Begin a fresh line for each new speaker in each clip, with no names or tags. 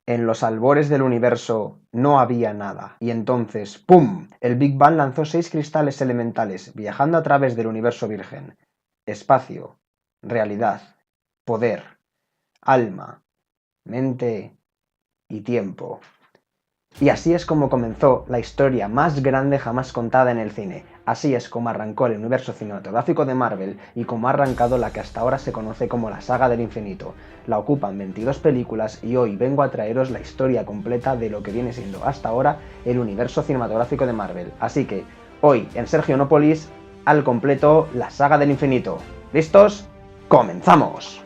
En los albores del universo no había nada, y entonces, ¡pum!, el Big Bang lanzó 6 cristales elementales, viajando a través del universo virgen. Espacio, realidad, poder, alma, mente y tiempo. Y así es como comenzó la historia más grande jamás contada en el cine. Así es como arrancó el universo cinematográfico de Marvel y como ha arrancado la que hasta ahora se conoce como la saga del infinito. La ocupan 22 películas y hoy vengo a traeros la historia completa de lo que viene siendo hasta ahora el universo cinematográfico de Marvel. Así que hoy en Sergionópolis, al completo, la saga del infinito. ¿Listos? ¡Comenzamos!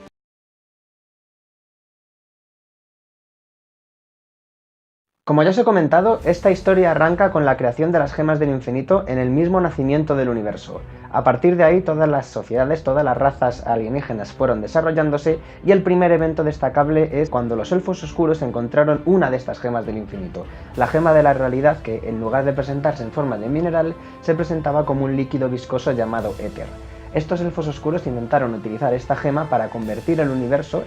Como ya os he comentado, esta historia arranca con la creación de las gemas del infinito en el mismo nacimiento del universo. A partir de ahí todas las sociedades, todas las razas alienígenas fueron desarrollándose y el primer evento destacable es cuando los elfos oscuros encontraron una de estas gemas del infinito, la gema de la realidad que en lugar de presentarse en forma de mineral se presentaba como un líquido viscoso llamado éter. Estos elfos oscuros intentaron utilizar esta gema para convertir el universo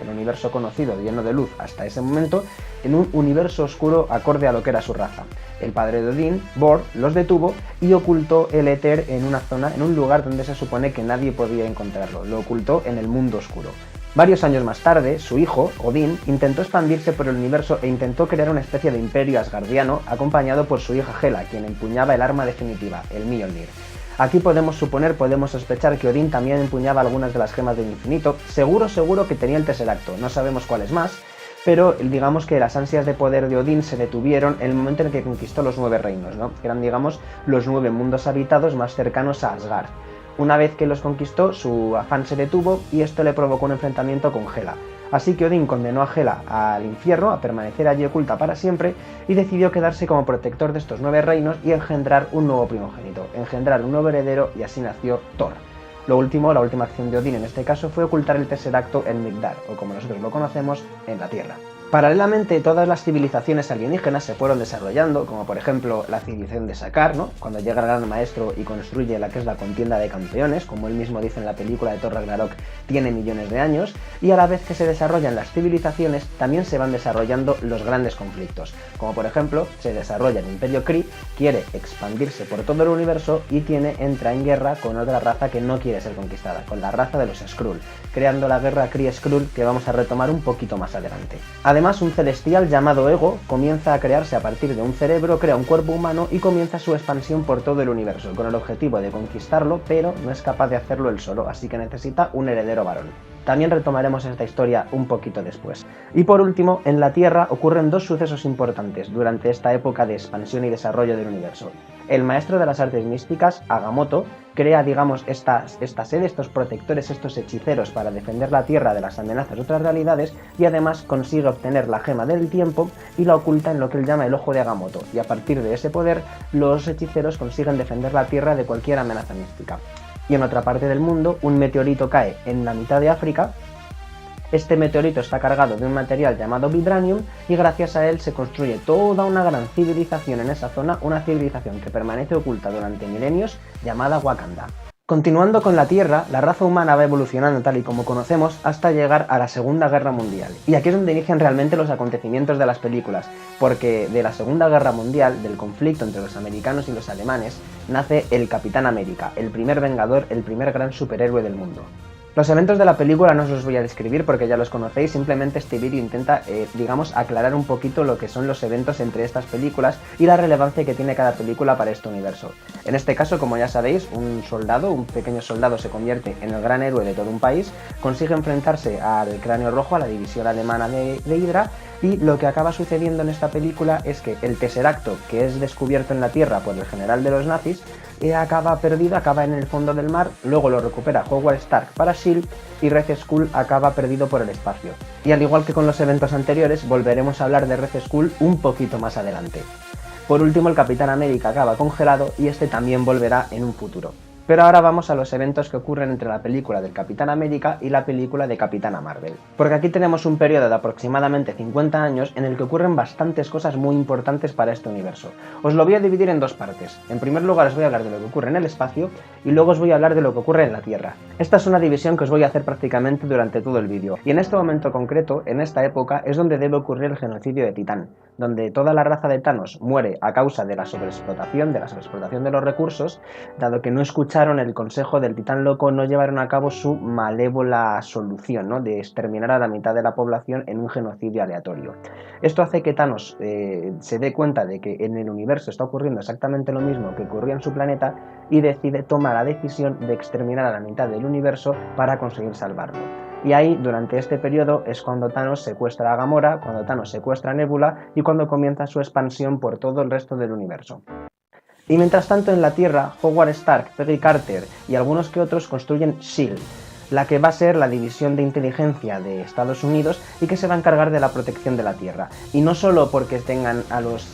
conocido lleno de luz hasta ese momento, en un universo oscuro acorde a lo que era su raza. El padre de Odín, Bor, los detuvo y ocultó el éter en una zona, en un lugar donde se supone que nadie podía encontrarlo. Lo ocultó en el mundo oscuro. Varios años más tarde, su hijo, Odín, intentó expandirse por el universo e intentó crear una especie de imperio asgardiano acompañado por su hija Hela, quien empuñaba el arma definitiva, el Mjolnir. Aquí podemos sospechar que Odín también empuñaba algunas de las gemas del infinito, seguro que tenía el Tesseracto, no sabemos cuáles más, pero digamos que las ansias de poder de Odín se detuvieron en el momento en el que conquistó los 9 reinos, ¿no? Que eran, digamos, los 9 mundos habitados más cercanos a Asgard. Una vez que los conquistó, su afán se detuvo y esto le provocó un enfrentamiento con Hela. Así que Odín condenó a Hela al infierno, a permanecer allí oculta para siempre, y decidió quedarse como protector de estos 9 reinos y engendrar un nuevo primogénito, engendrar un nuevo heredero, y así nació Thor. La última acción de Odín en este caso fue ocultar el Tesseracto en Midgard, o como nosotros lo conocemos, en la Tierra. Paralelamente, todas las civilizaciones alienígenas se fueron desarrollando, como por ejemplo la civilización de Sakaar, ¿no? Cuando llega el gran maestro y construye la que es la contienda de campeones, como él mismo dice en la película de Thor Ragnarok, tiene millones de años, y a la vez que se desarrollan las civilizaciones, también se van desarrollando los grandes conflictos, como por ejemplo se desarrolla el Imperio Kree, quiere expandirse por todo el universo y entra en guerra con otra raza que no quiere ser conquistada, con la raza de los Skrull, creando la guerra Kree-Skrull que vamos a retomar un poquito más adelante. Además, un celestial llamado Ego comienza a crearse a partir de un cerebro, crea un cuerpo humano y comienza su expansión por todo el universo, con el objetivo de conquistarlo, pero no es capaz de hacerlo él solo, así que necesita un heredero varón. También retomaremos esta historia un poquito después. Y por último, en la Tierra ocurren 2 sucesos importantes durante esta época de expansión y desarrollo del universo. El maestro de las artes místicas, Agamotto, crea, digamos, esta sede, estos protectores, estos hechiceros para defender la Tierra de las amenazas de otras realidades, y además consigue obtener la gema del tiempo y la oculta en lo que él llama el ojo de Agamotto, y a partir de ese poder los hechiceros consiguen defender la Tierra de cualquier amenaza mística. Y en otra parte del mundo, un meteorito cae en la mitad de África. Este meteorito está cargado de un material llamado vibranium y gracias a él se construye toda una gran civilización en esa zona, una civilización que permanece oculta durante milenios, llamada Wakanda. Continuando con la Tierra, la raza humana va evolucionando tal y como conocemos hasta llegar a la Segunda Guerra Mundial. Y aquí es donde inician realmente los acontecimientos de las películas, porque de la Segunda Guerra Mundial, del conflicto entre los americanos y los alemanes, nace el Capitán América, el primer vengador, el primer gran superhéroe del mundo. Los eventos de la película no os los voy a describir porque ya los conocéis, simplemente este vídeo intenta, digamos, aclarar un poquito lo que son los eventos entre estas películas y la relevancia que tiene cada película para este universo. En este caso, como ya sabéis, un pequeño soldado se convierte en el gran héroe de todo un país, consigue enfrentarse al Cráneo Rojo, a la división alemana de Hydra, y lo que acaba sucediendo en esta película es que el Tesseracto, que es descubierto en la Tierra por el general de los nazis, acaba perdido, acaba en el fondo del mar, luego lo recupera Howard Stark para S.H.I.E.L.D. y Red Skull acaba perdido por el espacio. Y al igual que con los eventos anteriores, volveremos a hablar de Red Skull un poquito más adelante. Por último, el Capitán América acaba congelado y este también volverá en un futuro. Pero ahora vamos a los eventos que ocurren entre la película del Capitán América y la película de Capitana Marvel. Porque aquí tenemos un periodo de aproximadamente 50 años en el que ocurren bastantes cosas muy importantes para este universo. Os lo voy a dividir en dos partes. En primer lugar os voy a hablar de lo que ocurre en el espacio y luego os voy a hablar de lo que ocurre en la Tierra. Esta es una división que os voy a hacer prácticamente durante todo el vídeo. Y en este momento concreto, en esta época, es donde debe ocurrir el genocidio de Titán, donde toda la raza de Thanos muere a causa de la sobreexplotación de los recursos, dado que no escucharon el consejo del Titán Loco, no llevaron a cabo su malévola solución, ¿no?, de exterminar a la mitad de la población en un genocidio aleatorio. Esto hace que Thanos se dé cuenta de que en el universo está ocurriendo exactamente lo mismo que ocurría en su planeta y decide tomar la decisión de exterminar a la mitad del universo para conseguir salvarlo. Y ahí, durante este periodo, es cuando Thanos secuestra a Gamora, cuando Thanos secuestra a Nebula y cuando comienza su expansión por todo el resto del universo. Y mientras tanto en la Tierra, Howard Stark, Peggy Carter y algunos que otros construyen S.H.I.E.L.D., la que va a ser la división de inteligencia de Estados Unidos y que se va a encargar de la protección de la Tierra. Y no solo porque tengan a las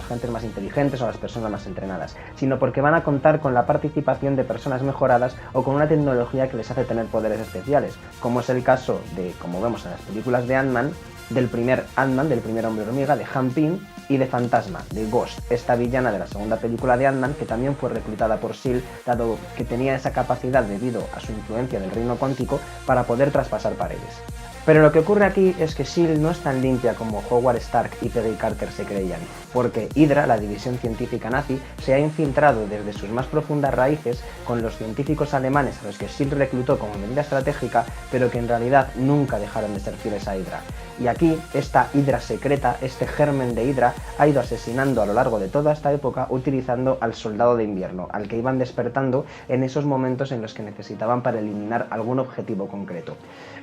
gentes más inteligentes o a las personas más entrenadas, sino porque van a contar con la participación de personas mejoradas o con una tecnología que les hace tener poderes especiales, como es el caso de, como vemos en las películas de Ant-Man, del primer Ant-Man, del primer hombre hormiga, de Han Pym, y de Fantasma, de Ghost, esta villana de la segunda película de Ant-Man, que también fue reclutada por S.H.I.E.L.D., dado que tenía esa capacidad debido a su influencia del reino cuántico para poder traspasar paredes. Pero lo que ocurre aquí es que S.H.I.E.L.D. no es tan limpia como Howard Stark y Peggy Carter se creían, porque Hydra, la división científica nazi, se ha infiltrado desde sus más profundas raíces con los científicos alemanes a los que S.H.I.E.L.D. reclutó como medida estratégica, pero que en realidad nunca dejaron de ser fieles a Hydra. Y aquí, esta Hydra secreta, este germen de Hydra, ha ido asesinando a lo largo de toda esta época utilizando al soldado de invierno, al que iban despertando en esos momentos en los que necesitaban para eliminar algún objetivo concreto.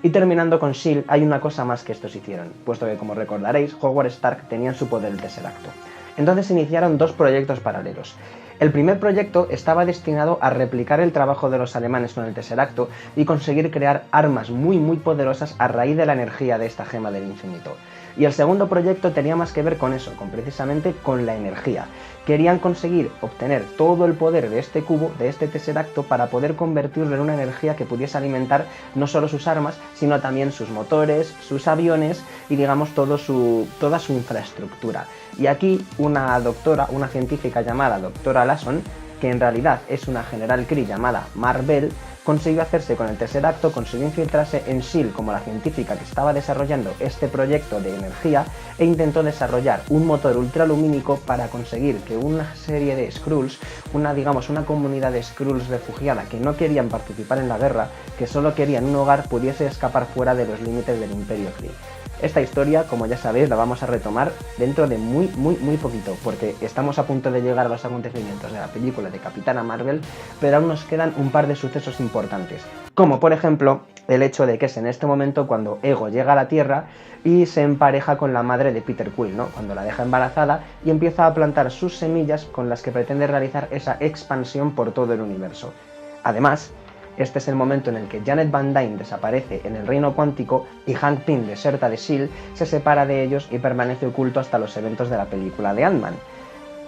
Y terminando con S.H.I.E.L.D., hay una cosa más que estos hicieron, puesto que, como recordaréis, Howard Stark tenía en su poder el Tesseracto. Entonces iniciaron dos proyectos paralelos. El primer proyecto estaba destinado a replicar el trabajo de los alemanes con el Tesseracto y conseguir crear armas muy poderosas a raíz de la energía de esta gema del infinito. Y el segundo proyecto tenía más que ver con eso, precisamente con la energía. Querían conseguir obtener todo el poder de este cubo, de este Tesseracto, para poder convertirlo en una energía que pudiese alimentar no solo sus armas, sino también sus motores, sus aviones y, digamos, toda su infraestructura. Y aquí una científica llamada Doctora Lasson, que en realidad es una general Kree llamada Mar-Vell, consiguió hacerse con el Tesseracto, consiguió infiltrarse en S.H.I.E.L.D. como la científica que estaba desarrollando este proyecto de energía e intentó desarrollar un motor ultralumínico para conseguir que una serie de Skrulls, una comunidad de Skrulls refugiada que no querían participar en la guerra, que solo querían un hogar, pudiese escapar fuera de los límites del Imperio Kree. Esta historia, como ya sabéis, la vamos a retomar dentro de muy poquito, porque estamos a punto de llegar a los acontecimientos de la película de Capitana Marvel, pero aún nos quedan un par de sucesos importantes, como por ejemplo el hecho de que es en este momento cuando Ego llega a la Tierra y se empareja con la madre de Peter Quill, ¿no?, cuando la deja embarazada y empieza a plantar sus semillas con las que pretende realizar esa expansión por todo el universo. Además, este es el momento en el que Janet Van Dyne desaparece en el reino cuántico y Hank Pym deserta de S.H.I.E.L.D., se separa de ellos y permanece oculto hasta los eventos de la película de Ant-Man.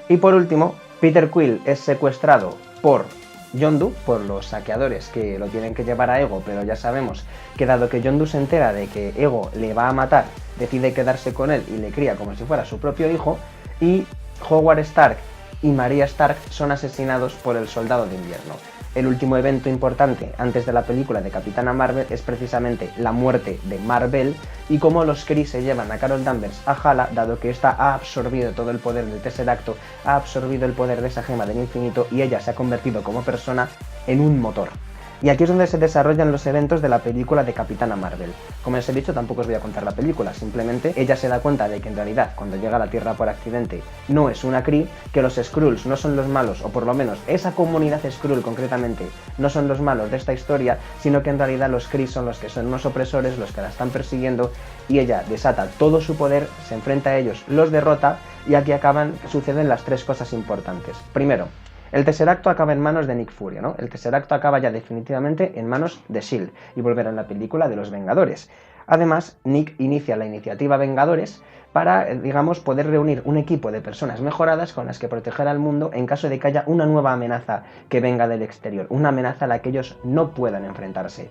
Y por último, Peter Quill es secuestrado por Yondu, por los saqueadores que lo tienen que llevar a Ego, pero ya sabemos que dado que Yondu se entera de que Ego le va a matar, decide quedarse con él y le cría como si fuera su propio hijo, y Howard Stark y Maria Stark son asesinados por el Soldado de Invierno. El último evento importante antes de la película de Capitana Marvel es precisamente la muerte de Mar-Vell y cómo los Kree se llevan a Carol Danvers a Hala, dado que ésta ha absorbido todo el poder del Tesseracto, ha absorbido el poder de esa gema del infinito y ella se ha convertido como persona en un motor. Y aquí es donde se desarrollan los eventos de la película de Capitana Marvel. Como os he dicho, tampoco os voy a contar la película, simplemente ella se da cuenta de que en realidad cuando llega a la Tierra por accidente no es una Kree, que los Skrulls no son los malos, o por lo menos esa comunidad Skrull concretamente no son los malos de esta historia, sino que en realidad los Kree son los que son unos opresores, los que la están persiguiendo, y ella desata todo su poder, se enfrenta a ellos, los derrota, y aquí suceden las tres cosas importantes. Primero, el Tesseracto acaba en manos de Nick Fury, ¿no? El Tesseracto acaba ya definitivamente en manos de S.H.I.E.L.D. y volverá en la película de los Vengadores. Además, Nick inicia la iniciativa Vengadores para, digamos, poder reunir un equipo de personas mejoradas con las que proteger al mundo en caso de que haya una nueva amenaza que venga del exterior, una amenaza a la que ellos no puedan enfrentarse.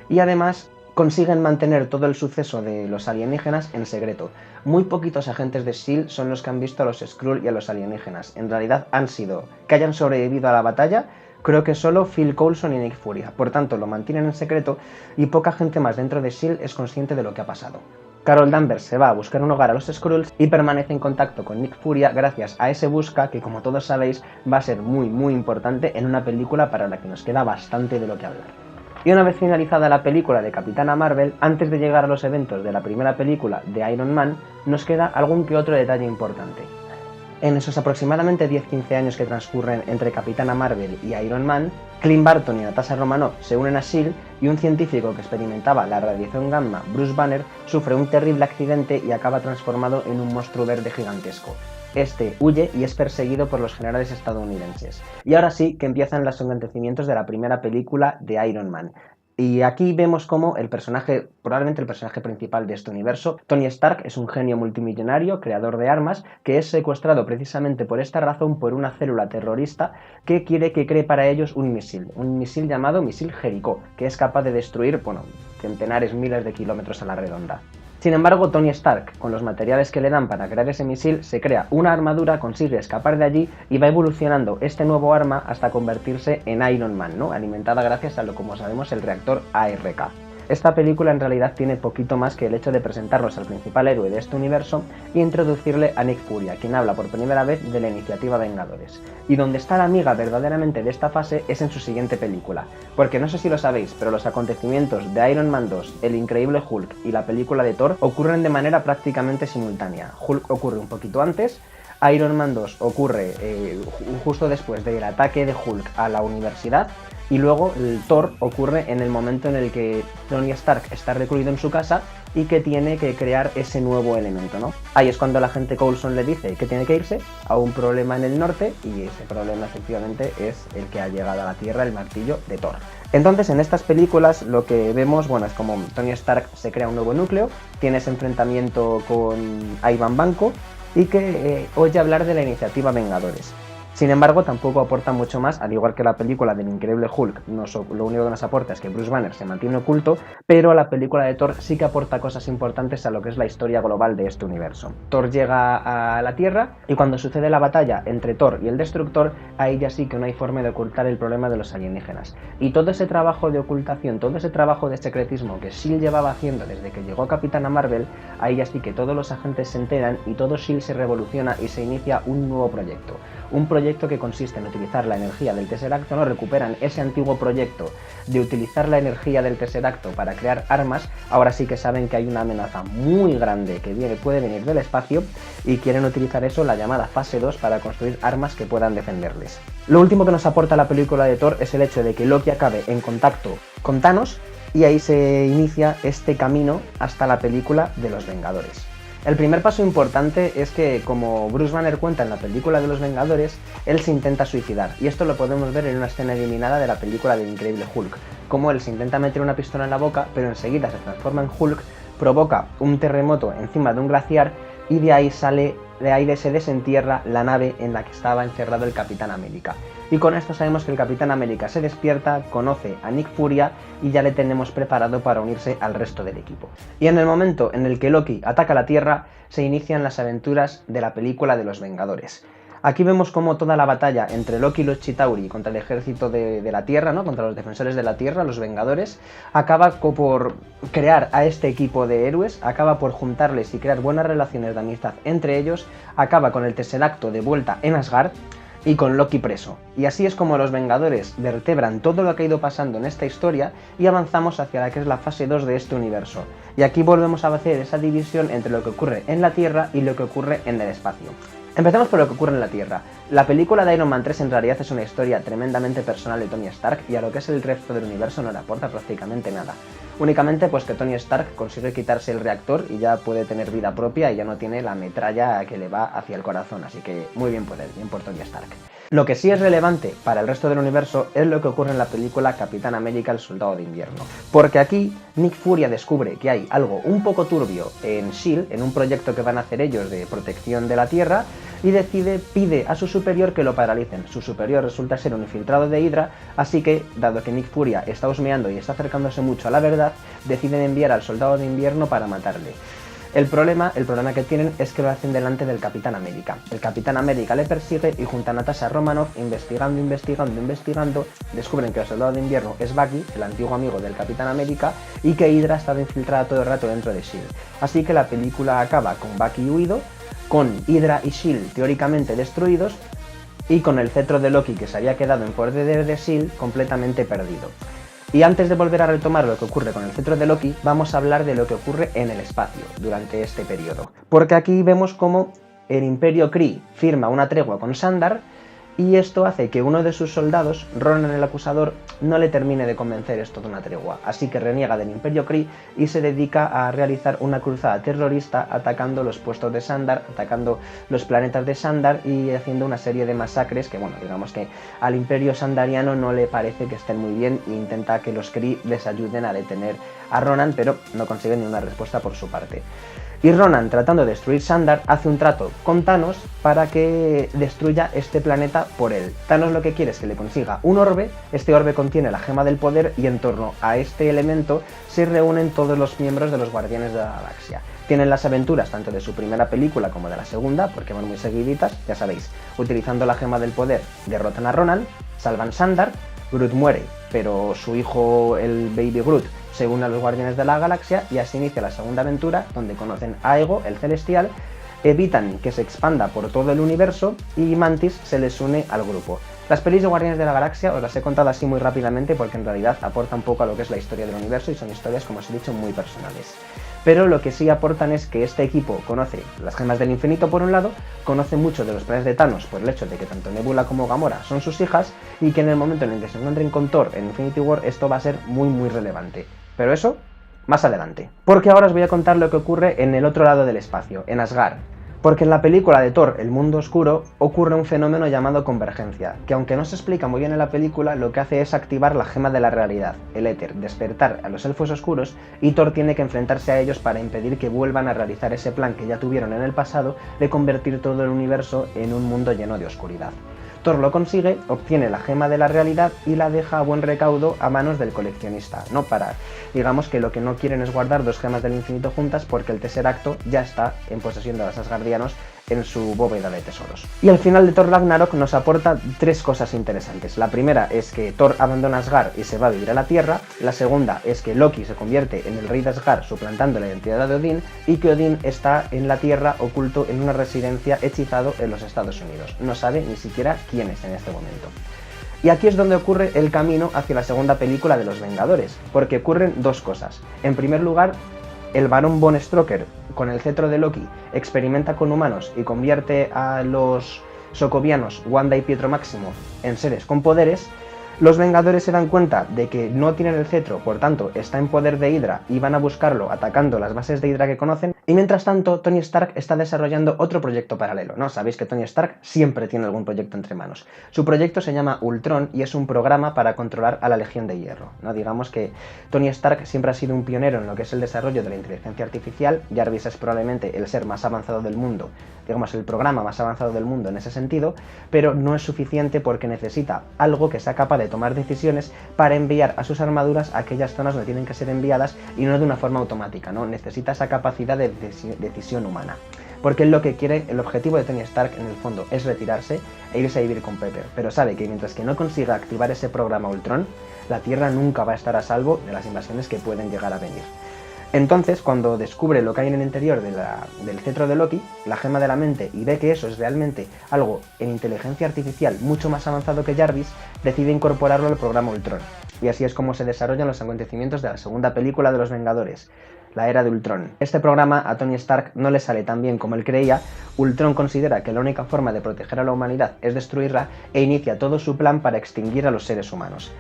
Y además consiguen mantener todo el suceso de los alienígenas en secreto. Muy poquitos agentes de S.H.I.E.L.D. son los que han visto a los Skrull y a los alienígenas. En realidad han sido que hayan sobrevivido a la batalla, creo que solo Phil Coulson y Nick Furia. Por tanto, lo mantienen en secreto y poca gente más dentro de S.H.I.E.L.D. es consciente de lo que ha pasado. Carol Danvers se va a buscar un hogar a los Skrulls y permanece en contacto con Nick Furia gracias a ese busca que, como todos sabéis, va a ser muy importante en una película para la que nos queda bastante de lo que hablar. Y una vez finalizada la película de Capitana Marvel, antes de llegar a los eventos de la primera película de Iron Man, nos queda algún que otro detalle importante. En esos aproximadamente 10-15 años que transcurren entre Capitana Marvel y Iron Man, Clint Barton y Natasha Romanoff se unen a S.H.I.E.L.D. y un científico que experimentaba la radiación gamma, Bruce Banner, sufre un terrible accidente y acaba transformado en un monstruo verde gigantesco. Este huye y es perseguido por los generales estadounidenses. Y ahora sí que empiezan los acontecimientos de la primera película de Iron Man. Y aquí vemos cómo el personaje, probablemente el personaje principal de este universo, Tony Stark, es un genio multimillonario, creador de armas, que es secuestrado precisamente por esta razón por una célula terrorista que quiere que cree para ellos un misil llamado Misil Jericó, que es capaz de destruir, centenares, miles de kilómetros a la redonda. Sin embargo, Tony Stark, con los materiales que le dan para crear ese misil, se crea una armadura, consigue escapar de allí y va evolucionando este nuevo arma hasta convertirse en Iron Man, ¿no? Alimentada gracias a lo, como sabemos, el reactor ARK. Esta película en realidad tiene poquito más que el hecho de presentarnos al principal héroe de este universo y introducirle a Nick Furia, quien habla por primera vez de la iniciativa Vengadores. Y donde está la amiga verdaderamente de esta fase es en su siguiente película, porque no sé si lo sabéis, pero los acontecimientos de Iron Man 2, El Increíble Hulk y la película de Thor ocurren de manera prácticamente simultánea. Hulk ocurre un poquito antes, Iron Man 2 ocurre justo después del ataque de Hulk a la universidad, y luego el Thor ocurre en el momento en el que Tony Stark está recluido en su casa y que tiene que crear ese nuevo elemento, ¿no? Ahí es cuando la agente Coulson le dice que tiene que irse a un problema en el norte, y ese problema efectivamente es el que ha llegado a la Tierra, el martillo de Thor. Entonces, en estas películas lo que vemos, es como Tony Stark se crea un nuevo núcleo, tiene ese enfrentamiento con Ivan Vanko y que oye hablar de la iniciativa Vengadores. Sin embargo, tampoco aporta mucho más, al igual que la película del Increíble Hulk, lo único que nos aporta es que Bruce Banner se mantiene oculto, pero la película de Thor sí que aporta cosas importantes a lo que es la historia global de este universo. Thor llega a la Tierra y cuando sucede la batalla entre Thor y el Destructor, ahí ya sí que no hay forma de ocultar el problema de los alienígenas. Y todo ese trabajo de ocultación, todo ese trabajo de secretismo que S.H.I.E.L.D. llevaba haciendo desde que llegó Capitana Marvel, ahí ya sí que todos los agentes se enteran y todo S.H.I.E.L.D. se revoluciona y se inicia un nuevo proyecto. Un proyecto que consiste en utilizar la energía del Tesseracto, ¿no? Recuperan ese antiguo proyecto de utilizar la energía del Tesseracto para crear armas. Ahora sí que saben que hay una amenaza muy grande que puede venir del espacio y quieren utilizar eso, la llamada fase 2, para construir armas que puedan defenderles. Lo último que nos aporta la película de Thor es el hecho de que Loki acabe en contacto con Thanos y ahí se inicia este camino hasta la película de los Vengadores. El primer paso importante es que, como Bruce Banner cuenta en la película de los Vengadores, él se intenta suicidar, y esto lo podemos ver en una escena eliminada de la película del Increíble Hulk, como él se intenta meter una pistola en la boca, pero enseguida se transforma en Hulk, provoca un terremoto encima de un glaciar, y de ahí se desentierra la nave en la que estaba encerrado el Capitán América. Y con esto sabemos que el Capitán América se despierta, conoce a Nick Furia y ya le tenemos preparado para unirse al resto del equipo. Y en el momento en el que Loki ataca la Tierra, se inician las aventuras de la película de los Vengadores. Aquí vemos cómo toda la batalla entre Loki y los Chitauri contra el ejército de la Tierra, ¿no? Contra los defensores de la Tierra, los Vengadores, acaba por crear a este equipo de héroes, acaba por juntarles y crear buenas relaciones de amistad entre ellos, acaba con el Tesseracto de vuelta en Asgard y con Loki preso. Y así es como los Vengadores vertebran todo lo que ha ido pasando en esta historia y avanzamos hacia la que es la fase 2 de este universo. Y aquí volvemos a hacer esa división entre lo que ocurre en la Tierra y lo que ocurre en el espacio. Empecemos por lo que ocurre en la Tierra. La película de Iron Man 3 en realidad es una historia tremendamente personal de Tony Stark y a lo que es el resto del universo no le aporta prácticamente nada. Únicamente pues que Tony Stark consigue quitarse el reactor y ya puede tener vida propia y ya no tiene la metralla que le va hacia el corazón, así que muy bien por él, bien por Tony Stark. Lo que sí es relevante para el resto del universo es lo que ocurre en la película Capitán América: El Soldado de Invierno. Porque aquí Nick Furia descubre que hay algo un poco turbio en S.H.I.E.L.D., en un proyecto que van a hacer ellos de protección de la Tierra, y pide a su superior que lo paralicen. Su superior resulta ser un infiltrado de Hydra, así que, dado que Nick Furia está husmeando y está acercándose mucho a la verdad, deciden enviar al Soldado de Invierno para matarle. El problema que tienen es que lo hacen delante del Capitán América. El Capitán América le persigue y junto a Natasha Romanoff, investigando, descubren que el Soldado de Invierno es Bucky, el antiguo amigo del Capitán América, y que Hydra ha estado infiltrada todo el rato dentro de S.H.I.E.L.D. Así que la película acaba con Bucky huido, con Hydra y S.H.I.E.L.D. teóricamente destruidos, y con el cetro de Loki que se había quedado en poder de S.H.I.E.L.D. completamente perdido. Y antes de volver a retomar lo que ocurre con el cetro de Loki, vamos a hablar de lo que ocurre en el espacio durante este periodo. Porque aquí vemos cómo el Imperio Kree firma una tregua con Xandar, y esto hace que uno de sus soldados, Ronan el Acusador, no le termine de convencer esto de una tregua, así que reniega del Imperio Kree y se dedica a realizar una cruzada terrorista atacando los puestos de Xandar, atacando los planetas de Xandar y haciendo una serie de masacres que, bueno, digamos que al Imperio Xandariano no le parece que estén muy bien e intenta que los Kree les ayuden a detener a Ronan, pero no consigue ninguna respuesta por su parte. Y Ronan, tratando de destruir Xandar, hace un trato con Thanos para que destruya este planeta por él. Thanos lo que quiere es que le consiga un orbe, este orbe contiene la gema del poder y en torno a este elemento se reúnen todos los miembros de los Guardianes de la Galaxia. Tienen las aventuras tanto de su primera película como de la segunda, porque van muy seguiditas, ya sabéis. Utilizando la gema del poder, derrotan a Ronan, salvan Xandar, Groot muere, pero su hijo, el Baby Groot, se une a los Guardianes de la Galaxia y así inicia la segunda aventura, donde conocen a Ego, el Celestial, evitan que se expanda por todo el universo y Mantis se les une al grupo. Las pelis de Guardianes de la Galaxia os las he contado así muy rápidamente porque en realidad aportan un poco a lo que es la historia del universo y son historias, como os he dicho, muy personales. Pero lo que sí aportan es que este equipo conoce las gemas del infinito por un lado, conoce mucho de los planes de Thanos por el hecho de que tanto Nebula como Gamora son sus hijas y que en el momento en el que se encuentren con Thor en Infinity War esto va a ser muy relevante. Pero eso, más adelante. Porque ahora os voy a contar lo que ocurre en el otro lado del espacio, en Asgard. Porque en la película de Thor, El Mundo Oscuro, ocurre un fenómeno llamado convergencia, que aunque no se explica muy bien en la película, lo que hace es activar la gema de la realidad, el éter, despertar a los elfos oscuros, y Thor tiene que enfrentarse a ellos para impedir que vuelvan a realizar ese plan que ya tuvieron en el pasado de convertir todo el universo en un mundo lleno de oscuridad. Thor lo consigue, obtiene la gema de la realidad y la deja a buen recaudo a manos del coleccionista, ¿no? Digamos que lo que no quieren es guardar dos gemas del infinito juntas porque el Tesseracto ya está en posesión de los asgardianos en su bóveda de tesoros. Y al final de Thor Ragnarok nos aporta tres cosas interesantes. La primera es que Thor abandona Asgard y se va a vivir a la Tierra. La segunda es que Loki se convierte en el rey de Asgard suplantando la identidad de Odín y que Odín está en la Tierra oculto en una residencia hechizado en los Estados Unidos. No sabe ni siquiera quién es en este momento. Y aquí es donde ocurre el camino hacia la segunda película de los Vengadores, porque ocurren dos cosas. En primer lugar, el Barón Von Strucker, con el cetro de Loki, experimenta con humanos y convierte a los socovianos Wanda y Pietro Máximo en seres con poderes. Los Vengadores se dan cuenta de que no tienen el cetro, por tanto está en poder de Hydra y van a buscarlo atacando las bases de Hydra que conocen. Y mientras tanto, Tony Stark está desarrollando otro proyecto paralelo, ¿no? Sabéis que Tony Stark siempre tiene algún proyecto entre manos. Su proyecto se llama Ultron y es un programa para controlar a la Legión de Hierro, ¿no? Digamos que Tony Stark siempre ha sido un pionero en lo que es el desarrollo de la inteligencia artificial. Jarvis es probablemente el ser más avanzado del mundo, digamos el programa más avanzado del mundo en ese sentido, pero no es suficiente porque necesita algo que sea capaz de tomar decisiones para enviar a sus armaduras a aquellas zonas donde tienen que ser enviadas y no de una forma automática, ¿no? Necesita esa capacidad de decisión humana. Porque él lo que quiere, el objetivo de Tony Stark en el fondo es retirarse e irse a vivir con Pepper, pero sabe que mientras que no consiga activar ese programa Ultron, la Tierra nunca va a estar a salvo de las invasiones que pueden llegar a venir. Entonces, cuando descubre lo que hay en el interior del cetro de Loki, la gema de la mente, y ve que eso es realmente algo en inteligencia artificial mucho más avanzado que Jarvis, decide incorporarlo al programa Ultron. Y así es como se desarrollan los acontecimientos de la segunda película de los Vengadores. la Era de Ultron. Este programa a Tony Stark no le sale tan bien como él creía. Ultron considera que la única forma de proteger a la humanidad es destruirla e inicia todo su plan para extinguir a los seres humanos.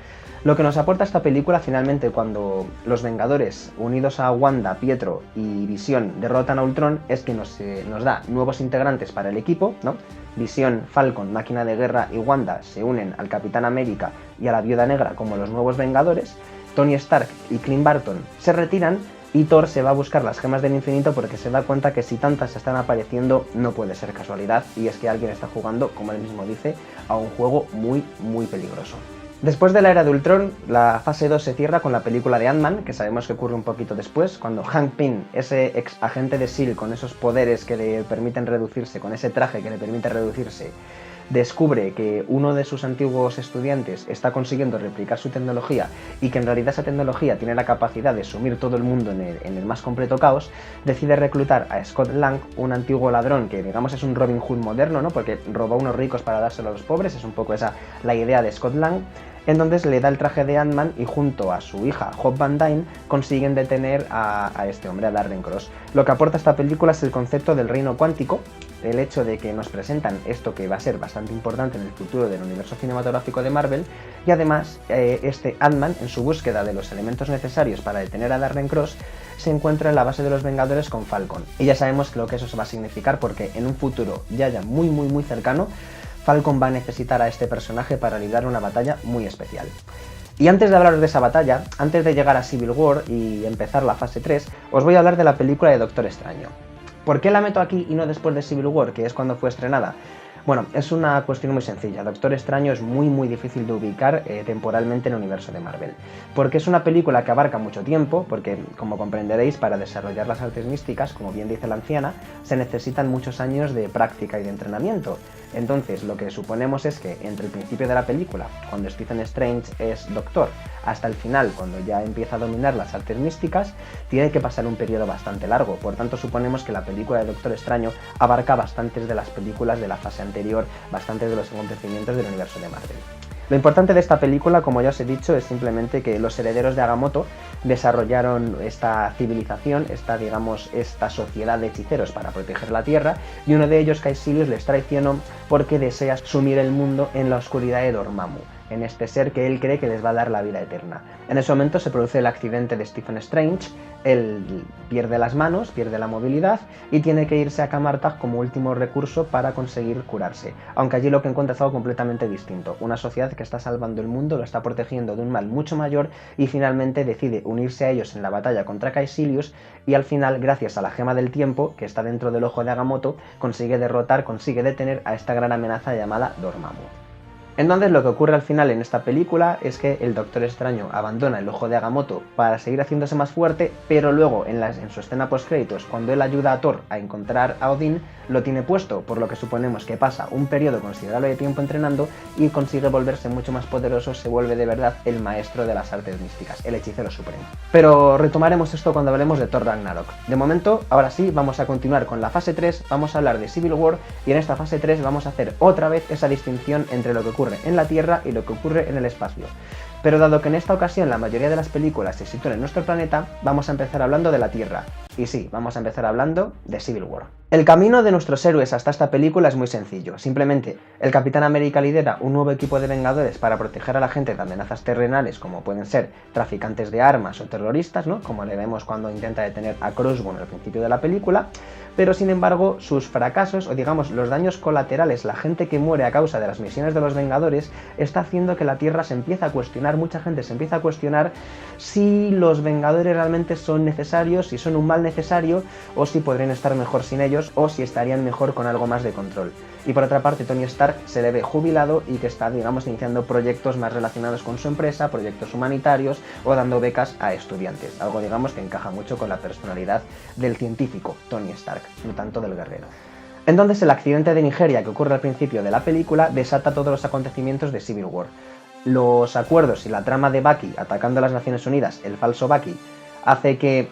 Lo que nos aporta esta película finalmente cuando los Vengadores, unidos a Wanda, Pietro y Visión, derrotan a Ultron, es que nos da nuevos integrantes para el equipo, ¿no? Visión, Falcon, Máquina de Guerra y Wanda se unen al Capitán América y a la Viuda Negra como los nuevos Vengadores. Tony Stark y Clint Barton se retiran y Thor se va a buscar las gemas del infinito porque se da cuenta que si tantas están apareciendo no puede ser casualidad, y es que alguien está jugando, como él mismo dice, a un juego muy peligroso. Después de la Era de Ultron, la fase 2 se cierra con la película de Ant-Man, que sabemos que ocurre un poquito después, cuando Hank Pym, ese ex agente de S.H.I.E.L.D. con esos poderes que le permiten reducirse, con ese traje que le permite reducirse, descubre que uno de sus antiguos estudiantes está consiguiendo replicar su tecnología y que en realidad esa tecnología tiene la capacidad de sumir todo el mundo en el más completo caos, decide reclutar a Scott Lang, un antiguo ladrón que digamos es un Robin Hood moderno, ¿no? Porque robó a unos ricos para dárselo a los pobres, es un poco esa la idea de Scott Lang. Entonces le da el traje de Ant-Man y junto a su hija Hope Van Dyne consiguen detener a este hombre, a Darren Cross. Lo que aporta esta película es el concepto del reino cuántico, el hecho de que nos presentan esto que va a ser bastante importante en el futuro del universo cinematográfico de Marvel, y además este Ant-Man, en su búsqueda de los elementos necesarios para detener a Darren Cross, se encuentra en la base de los Vengadores con Falcon. Y ya sabemos lo que eso va a significar porque en un futuro ya muy cercano, Falcon va a necesitar a este personaje para librar una batalla muy especial. Y antes de hablaros de esa batalla, antes de llegar a Civil War y empezar la fase 3, os voy a hablar de la película de Doctor Extraño. ¿Por qué la meto aquí y no después de Civil War, que es cuando fue estrenada? Bueno, es una cuestión muy sencilla. Doctor Extraño es muy difícil de ubicar temporalmente en el universo de Marvel. Porque es una película que abarca mucho tiempo, porque, como comprenderéis, para desarrollar las artes místicas, como bien dice la anciana, se necesitan muchos años de práctica y de entrenamiento. Entonces, lo que suponemos es que entre el principio de la película, cuando Stephen Strange es Doctor, hasta el final, cuando ya empieza a dominar las artes místicas, tiene que pasar un periodo bastante largo. Por tanto, suponemos que la película de Doctor Extraño abarca bastantes de las películas de la fase anterior, bastantes de los acontecimientos del universo de Marvel. Lo importante de esta película, como ya os he dicho, es simplemente que los herederos de Agamotto desarrollaron esta civilización, esta sociedad de hechiceros para proteger la Tierra, y uno de ellos, Kaecilius, les traicionó porque desea sumir el mundo en la oscuridad de Dormammu, en este ser que él cree que les va a dar la vida eterna. En ese momento se produce el accidente de Stephen Strange, él pierde las manos, pierde la movilidad y tiene que irse a Camartag como último recurso para conseguir curarse, aunque allí lo que encuentra es algo completamente distinto, una sociedad que está salvando el mundo, lo está protegiendo de un mal mucho mayor y finalmente decide unirse a ellos en la batalla contra Kaecilius y al final, gracias a la gema del tiempo que está dentro del ojo de Agamotto, consigue detener a esta gran amenaza llamada Dormammu. Entonces lo que ocurre al final en esta película es que el Doctor Extraño abandona el ojo de Agamotto para seguir haciéndose más fuerte, pero luego en su escena post-créditos, cuando él ayuda a Thor a encontrar a Odín, lo tiene puesto, por lo que suponemos que pasa un periodo considerable de tiempo entrenando y consigue volverse mucho más poderoso, se vuelve de verdad el maestro de las artes místicas, el hechicero supremo. Pero retomaremos esto cuando hablemos de Thor Ragnarok. De momento, ahora sí, vamos a continuar con la fase 3, vamos a hablar de Civil War y en esta fase 3 vamos a hacer otra vez esa distinción entre lo que ocurre en la Tierra y lo que ocurre en el espacio. Pero dado que en esta ocasión la mayoría de las películas se sitúan en nuestro planeta, vamos a empezar hablando de la Tierra. Y sí, vamos a empezar hablando de Civil War. El camino de nuestros héroes hasta esta película es muy sencillo. Simplemente, el Capitán América lidera un nuevo equipo de Vengadores para proteger a la gente de amenazas terrenales como pueden ser traficantes de armas o terroristas, ¿no? Como le vemos cuando intenta detener a Crossbone al principio de la película. Pero sin embargo, sus fracasos, o digamos los daños colaterales, la gente que muere a causa de las misiones de los Vengadores, está haciendo que la Tierra se empiece a cuestionar, mucha gente se empieza a cuestionar si los Vengadores realmente son necesarios, si son un mal necesario, o si podrían estar mejor sin ellos, o si estarían mejor con algo más de control. Y por otra parte, Tony Stark se le ve jubilado y que está, digamos, iniciando proyectos más relacionados con su empresa, proyectos humanitarios o dando becas a estudiantes, algo, digamos, que encaja mucho con la personalidad del científico Tony Stark, no tanto del guerrero. Entonces el accidente de Nigeria que ocurre al principio de la película desata todos los acontecimientos de Civil War. Los acuerdos y la trama de Bucky atacando a las Naciones Unidas, el falso Bucky, hace que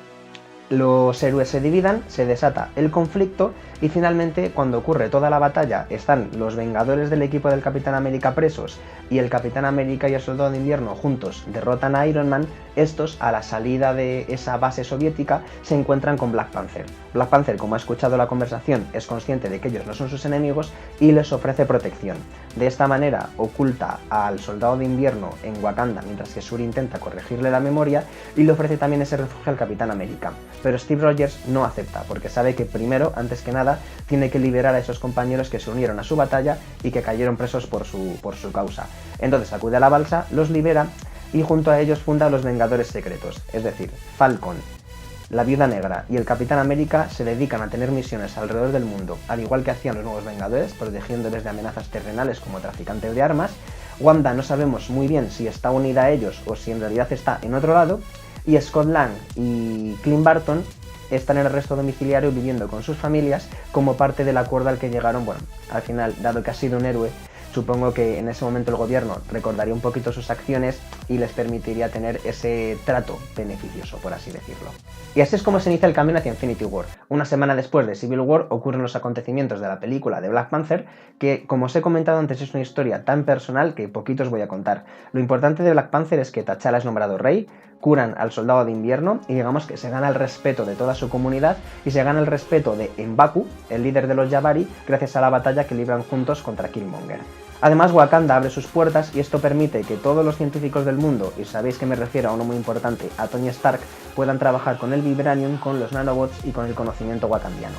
los héroes se dividan, se desata el conflicto Y finalmente, cuando ocurre toda la batalla, están los Vengadores del equipo del Capitán América presos y el Capitán América y el Soldado de Invierno juntos derrotan a Iron Man. Estos, a la salida de esa base soviética, se encuentran con Black Panther. Black Panther, como ha escuchado la conversación, es consciente de que ellos no son sus enemigos y les ofrece protección. De esta manera oculta al Soldado de Invierno en Wakanda mientras que Shuri intenta corregirle la memoria y le ofrece también ese refugio al Capitán América. Pero Steve Rogers no acepta porque sabe que primero, antes que nada, tiene que liberar a esos compañeros que se unieron a su batalla y que cayeron presos por su causa. Entonces acude a la balsa, los libera y junto a ellos funda los Vengadores Secretos, es decir, Falcon, la Viuda Negra y el Capitán América se dedican a tener misiones alrededor del mundo, al igual que hacían los nuevos Vengadores, protegiéndoles de amenazas terrenales como traficantes de armas. Wanda no sabemos muy bien si está unida a ellos o si en realidad está en otro lado, y Scott Lang y Clint Barton están en arresto domiciliario viviendo con sus familias como parte del acuerdo al que llegaron. Bueno, al final, dado que ha sido un héroe, supongo que en ese momento el gobierno recordaría un poquito sus acciones y les permitiría tener ese trato beneficioso, por así decirlo. Y así es como se inicia el camino hacia Infinity War. Una semana después de Civil War ocurren los acontecimientos de la película de Black Panther, que, como os he comentado antes, es una historia tan personal que poquito os voy a contar. Lo importante de Black Panther es que T'Challa es nombrado rey, curan al Soldado de Invierno y digamos que se gana el respeto de toda su comunidad y se gana el respeto de M'Baku, el líder de los Jabari, gracias a la batalla que libran juntos contra Killmonger. Además, Wakanda abre sus puertas y esto permite que todos los científicos del mundo, y sabéis que me refiero a uno muy importante, a Tony Stark, puedan trabajar con el Vibranium, con los nanobots y con el conocimiento wakandiano.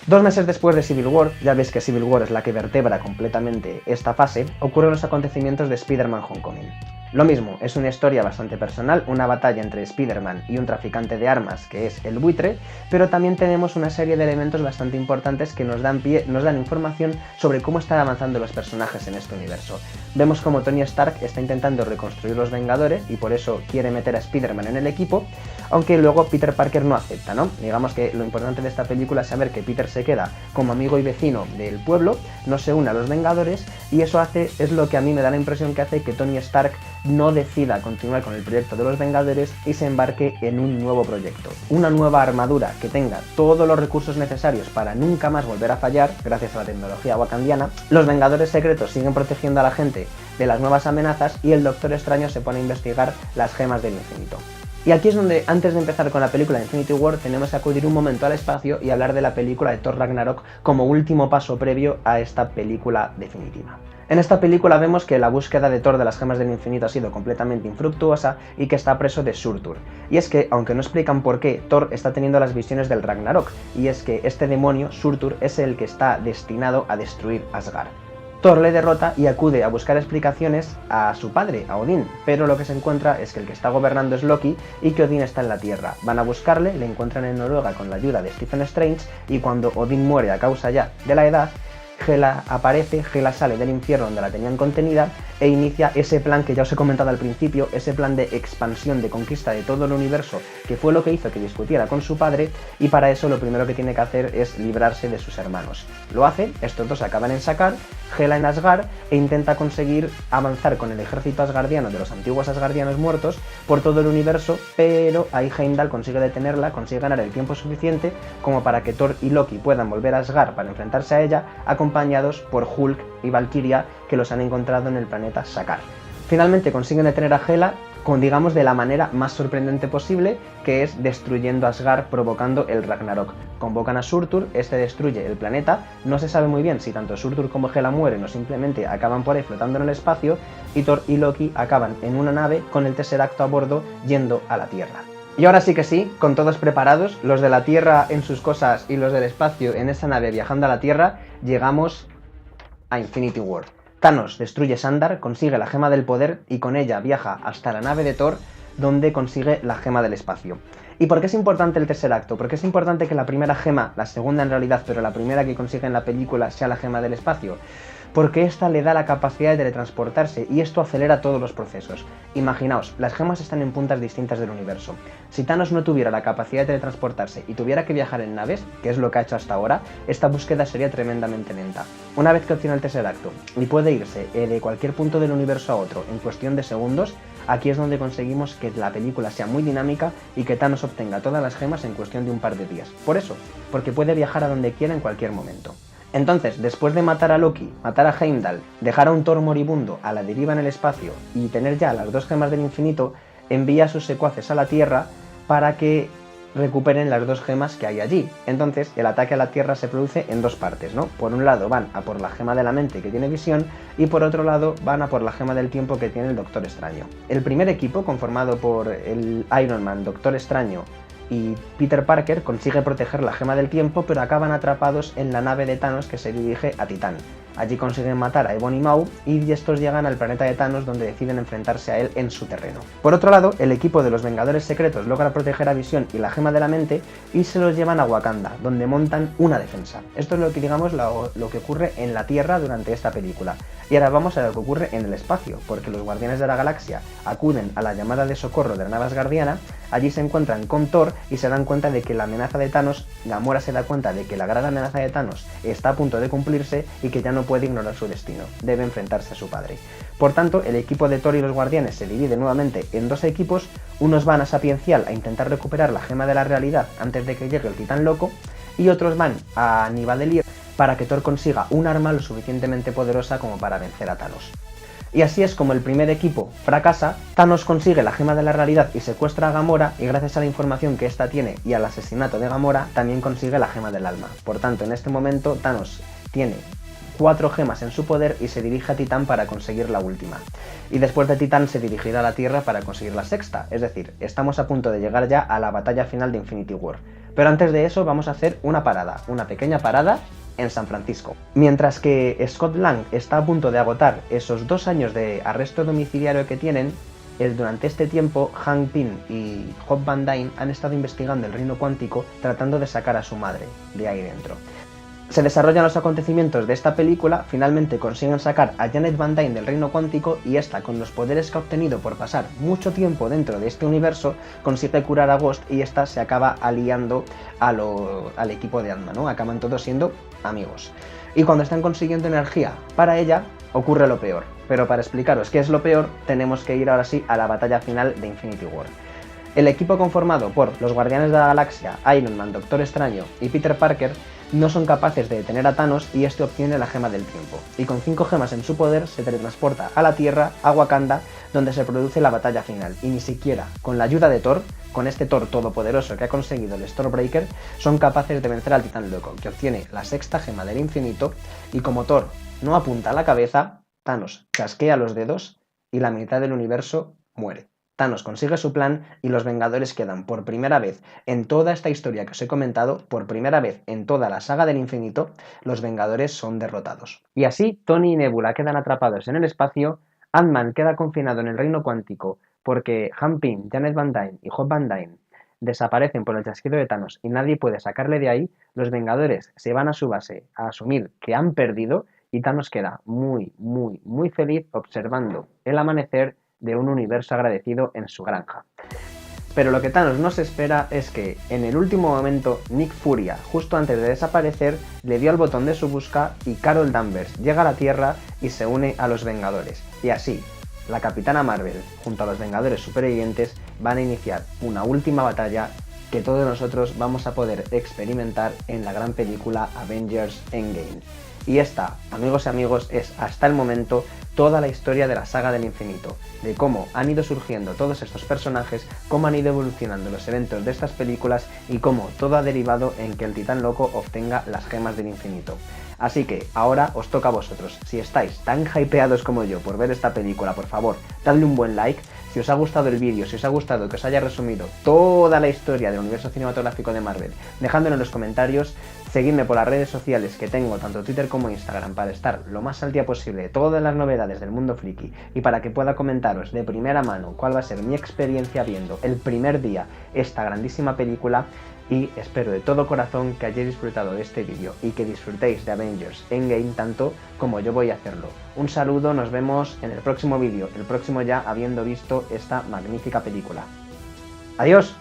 2 meses después de Civil War, ya veis que Civil War es la que vertebra completamente esta fase, ocurren los acontecimientos de Spider-Man Homecoming. Lo mismo, es una historia bastante personal, una batalla entre Spider-Man y un traficante de armas que es el Buitre, pero también tenemos una serie de elementos bastante importantes que nos dan información sobre cómo están avanzando los personajes en este universo. Vemos como Tony Stark está intentando reconstruir los Vengadores y por eso quiere meter a Spider-Man en el equipo, aunque luego Peter Parker no acepta, ¿no? Digamos que lo importante de esta película es saber que Peter se queda como amigo y vecino del pueblo, no se une a los Vengadores y eso es lo que a mí me da la impresión que hace que Tony Stark no decida continuar con el proyecto de los Vengadores y se embarque en un nuevo proyecto. Una nueva armadura que tenga todos los recursos necesarios para nunca más volver a fallar, gracias a la tecnología wakandiana. Los Vengadores Secretos siguen protegiendo a la gente de las nuevas amenazas y el Doctor Extraño se pone a investigar las gemas del infinito. Y aquí es donde, antes de empezar con la película de Infinity War, tenemos que acudir un momento al espacio y hablar de la película de Thor Ragnarok como último paso previo a esta película definitiva. En esta película vemos que la búsqueda de Thor de las gemas del infinito ha sido completamente infructuosa y que está preso de Surtur. Y es que, aunque no explican por qué, Thor está teniendo las visiones del Ragnarok, y es que este demonio, Surtur, es el que está destinado a destruir Asgard. Thor le derrota y acude a buscar explicaciones a su padre, a Odín, pero lo que se encuentra es que el que está gobernando es Loki y que Odín está en la Tierra. Van a buscarle, le encuentran en Noruega con la ayuda de Stephen Strange y cuando Odín muere a causa ya de la edad, Hela aparece, Hela sale del infierno donde la tenían contenida e inicia ese plan que ya os he comentado al principio, ese plan de expansión, de conquista de todo el universo, que fue lo que hizo que discutiera con su padre, y para eso lo primero que tiene que hacer es librarse de sus hermanos. Lo hace, estos dos acaban en Sakaar, Hela en Asgard, e intenta conseguir avanzar con el ejército asgardiano de los antiguos asgardianos muertos por todo el universo, pero ahí Heimdall consigue detenerla, consigue ganar el tiempo suficiente como para que Thor y Loki puedan volver a Asgard para enfrentarse a ella, acompañados por Hulk y Valkyria, que los han encontrado en el planeta Sakaar. Finalmente consiguen detener a Hela digamos de la manera más sorprendente posible, que es destruyendo Asgard, provocando el Ragnarok. Convocan a Surtur, este destruye el planeta, no se sabe muy bien si tanto Surtur como Hela mueren o simplemente acaban por ahí flotando en el espacio, y Thor y Loki acaban en una nave con el Tesseracto a bordo yendo a la Tierra. Y ahora sí que sí, con todos preparados, los de la Tierra en sus cosas y los del espacio en esa nave viajando a la Tierra, llegamos a Infinity War. Thanos destruye Sandar, consigue la gema del poder y con ella viaja hasta la nave de Thor, donde consigue la gema del espacio. ¿Y por qué es importante el tercer acto? Porque es importante que la primera gema, la segunda en realidad, pero la primera que consigue en la película sea la gema del espacio. Porque esta le da la capacidad de teletransportarse y esto acelera todos los procesos. Imaginaos, las gemas están en puntas distintas del universo. Si Thanos no tuviera la capacidad de teletransportarse y tuviera que viajar en naves, que es lo que ha hecho hasta ahora, esta búsqueda sería tremendamente lenta. Una vez que obtiene el tercer acto y puede irse de cualquier punto del universo a otro en cuestión de segundos, Aquí es donde conseguimos que la película sea muy dinámica y que Thanos obtenga todas las gemas en cuestión de un par de días. Por eso, porque puede viajar a donde quiera en cualquier momento. Entonces, después de matar a Loki, matar a Heimdall, dejar a un Thor moribundo a la deriva en el espacio y tener ya las 2 gemas del infinito, envía a sus secuaces a la Tierra para que recuperen las 2 gemas que hay allí. Entonces, el ataque a la Tierra se produce en 2 partes, ¿no? Por un lado van a por la gema de la mente que tiene Visión y por otro lado van a por la gema del tiempo que tiene el Doctor Extraño. El primer equipo, conformado por el Iron Man, Doctor Extraño y Peter Parker, consigue proteger la gema del tiempo, pero acaban atrapados en la nave de Thanos que se dirige a Titán. Allí consiguen matar a Ebony Maw y estos llegan al planeta de Thanos, donde deciden enfrentarse a él en su terreno. Por otro lado, el equipo de los Vengadores Secretos logra proteger a Visión y la gema de la mente y se los llevan a Wakanda, donde montan una defensa. Esto es lo que digamos lo que ocurre en la Tierra durante esta película. Y ahora vamos a lo que ocurre en el espacio, porque los Guardianes de la Galaxia acuden a la llamada de socorro de la nave asgardiana, allí se encuentran con Thor y se dan cuenta de que la amenaza de Thanos, Gamora se da cuenta de que la gran amenaza de Thanos está a punto de cumplirse y que ya no puede ignorar su destino, debe enfrentarse a su padre. Por tanto, el equipo de Thor y los Guardianes se divide nuevamente en 2 equipos, unos van a Sapiencial a intentar recuperar la gema de la realidad antes de que llegue el Titán Loco, y otros van a Nidavellir para que Thor consiga un arma lo suficientemente poderosa como para vencer a Thanos. Y así es como el primer equipo fracasa, Thanos consigue la gema de la realidad y secuestra a Gamora, y gracias a la información que ésta tiene y al asesinato de Gamora, también consigue la gema del alma. Por tanto, en este momento Thanos tiene 4 gemas en su poder y se dirige a Titán para conseguir la última. Y después de Titán se dirigirá a la Tierra para conseguir la sexta, es decir, estamos a punto de llegar ya a la batalla final de Infinity War. Pero antes de eso vamos a hacer una parada, una pequeña parada en San Francisco. Mientras que Scott Lang está a punto de agotar esos 2 años de arresto domiciliario que tienen, durante este tiempo Hank Pym y Hope Van Dyne han estado investigando el reino cuántico tratando de sacar a su madre de ahí dentro. Se desarrollan los acontecimientos de esta película, finalmente consiguen sacar a Janet Van Dyne del reino cuántico y esta, con los poderes que ha obtenido por pasar mucho tiempo dentro de este universo, consigue curar a Ghost y esta se acaba aliando al equipo de Ant-Man, ¿no? Acaban todos siendo amigos. Y cuando están consiguiendo energía para ella, ocurre lo peor. Pero para explicaros qué es lo peor, tenemos que ir ahora sí a la batalla final de Infinity War. El equipo conformado por los Guardianes de la Galaxia, Iron Man, Doctor Extraño y Peter Parker no son capaces de detener a Thanos y este obtiene la gema del tiempo. Y con 5 gemas en su poder se teletransporta a la Tierra, a Wakanda, donde se produce la batalla final. Y ni siquiera con la ayuda de Thor, con este Thor todopoderoso que ha conseguido el Stormbreaker, son capaces de vencer al Titán Loco, que obtiene la sexta gema del infinito, y como Thor no apunta a la cabeza, Thanos chasquea los dedos y la mitad del universo muere. Thanos consigue su plan y los Vengadores quedan por primera vez en toda esta historia que os he comentado, por primera vez en toda la saga del infinito, los Vengadores son derrotados. Y así Tony y Nebula quedan atrapados en el espacio, Ant-Man queda confinado en el reino cuántico porque Hank Pym, Janet Van Dyne y Hope Van Dyne desaparecen por el chasquido de Thanos y nadie puede sacarle de ahí, los Vengadores se van a su base a asumir que han perdido y Thanos queda muy feliz observando el amanecer de un universo agradecido en su granja. Pero lo que Thanos no se espera es que en el último momento Nick Furia, justo antes de desaparecer, le dio al botón de su busca y Carol Danvers llega a la Tierra y se une a los Vengadores. Y así, la Capitana Marvel junto a los Vengadores supervivientes van a iniciar una última batalla que todos nosotros vamos a poder experimentar en la gran película Avengers Endgame. Y esta, amigos y amigos, es hasta el momento toda la historia de la saga del infinito, de cómo han ido surgiendo todos estos personajes, cómo han ido evolucionando los eventos de estas películas y cómo todo ha derivado en que el Titán Loco obtenga las gemas del infinito. Así que ahora os toca a vosotros. Si estáis tan hypeados como yo por ver esta película, por favor, dadle un buen like. Si os ha gustado el vídeo, si os ha gustado que os haya resumido toda la historia del universo cinematográfico de Marvel, dejadmelo en los comentarios. Seguidme por las redes sociales que tengo, tanto Twitter como Instagram, para estar lo más al día posible de todas las novedades del mundo friki y para que pueda comentaros de primera mano cuál va a ser mi experiencia viendo el primer día esta grandísima película. Y espero de todo corazón que hayáis disfrutado de este vídeo y que disfrutéis de Avengers Endgame tanto como yo voy a hacerlo. Un saludo, nos vemos en el próximo vídeo, el próximo ya habiendo visto esta magnífica película. ¡Adiós!